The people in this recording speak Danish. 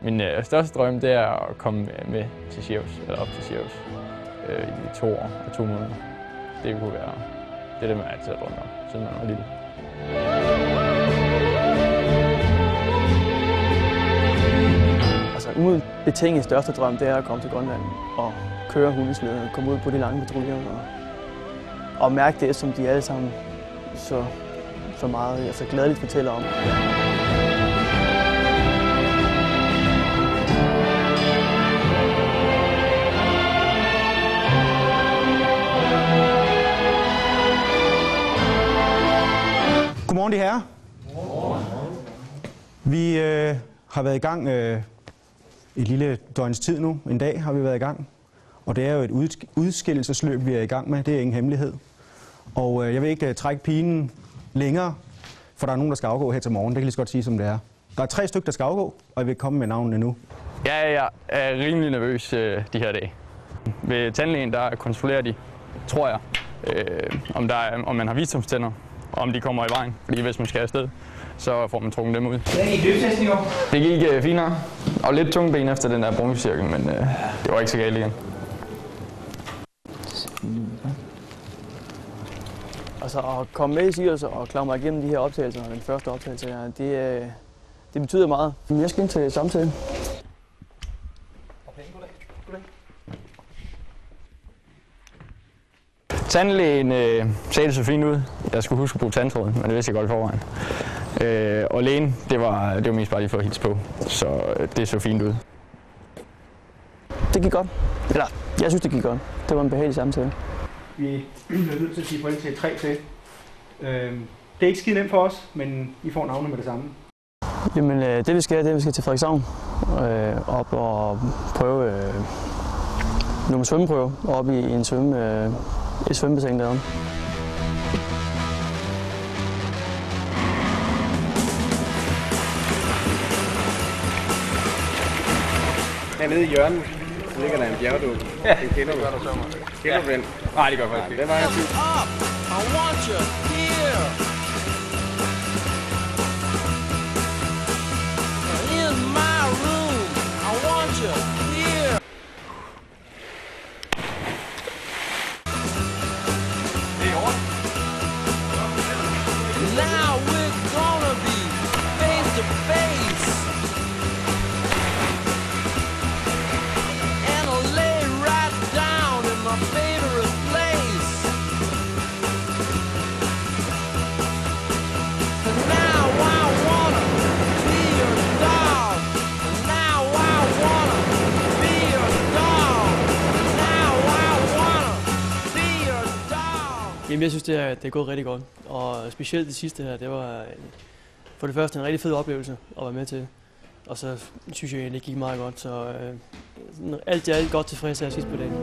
Min største drøm det er at komme med til Sirius, eller op til Sirius, i 2 år og 2 måneder. Det kunne være det, man altid har drømt om, siden man var lille. Altså, uden betinget største drøm, det er at komme til Grønland og køre hundeslæde, komme ud på de lange patruljer og mærke det, som de alle sammen så meget altså gladeligt fortæller om. Godmorgen, de herrer. Godmorgen. Vi har været i gang et lille døgns tid nu. En dag har vi været i gang. Og det er jo et udskillelsesløb, vi er i gang med. Det er ingen hemmelighed. Og jeg vil ikke trække pinen længere, for der er nogen, der skal afgå her til morgen. Det kan jeg lige så godt sige, som det er. Der er 3 stykker, der skal afgå, og jeg vil komme med navnene nu. Jeg er rimelig nervøs de her dage. Ved tandlægen, der kontrollerer de, tror jeg, om man har visdomstænder, og om de kommer i vejen. Fordi hvis man skal afsted, så får man trukket dem ud. Hvordan gik løbstesten i går? Det gik finere. Og lidt tunge ben efter den der brumcirkel, men det var ikke så galt igen. Altså at komme med i Sirius og klare mig igennem de her optagelser, den første optagelse her, det betyder meget. Jeg skal ind til samtale. Tandlægen sagde det så fint ud. Jeg skulle huske at bruge tandtråden, men det vidste jeg godt i forvejen. Og lægen, det var mest bare lige for at hilse på, så det så fint ud. Det gik godt. Eller, jeg synes, det gik godt. Det var en behagelig samtale. Vi er nødt til at sige point til 3 til. Det er ikke skide nemt for os, men I får navne med det samme. Jamen, det vi skal til Frederikshavn op og prøve nogle svømmeprøver op i et svømmebassin deroppe. Hernede i hjørnet, så ligger der en bjergdug. Ja. Den kender du. Kender du den? Nej, det gør faktisk ikke. Den var jeg til. Now we're gonna be face to face, and I'll lay right down in my favorite place. And now I wanna be your dog. And now I wanna be your dog. And now I wanna be your dog. Jamen, jeg synes, det er gået rigtig godt. Og specielt det sidste her, det var for det første en rigtig fed oplevelse at være med til. Og så synes jeg, det gik meget godt. Så alt i alt godt tilfreds her sidst på dagen.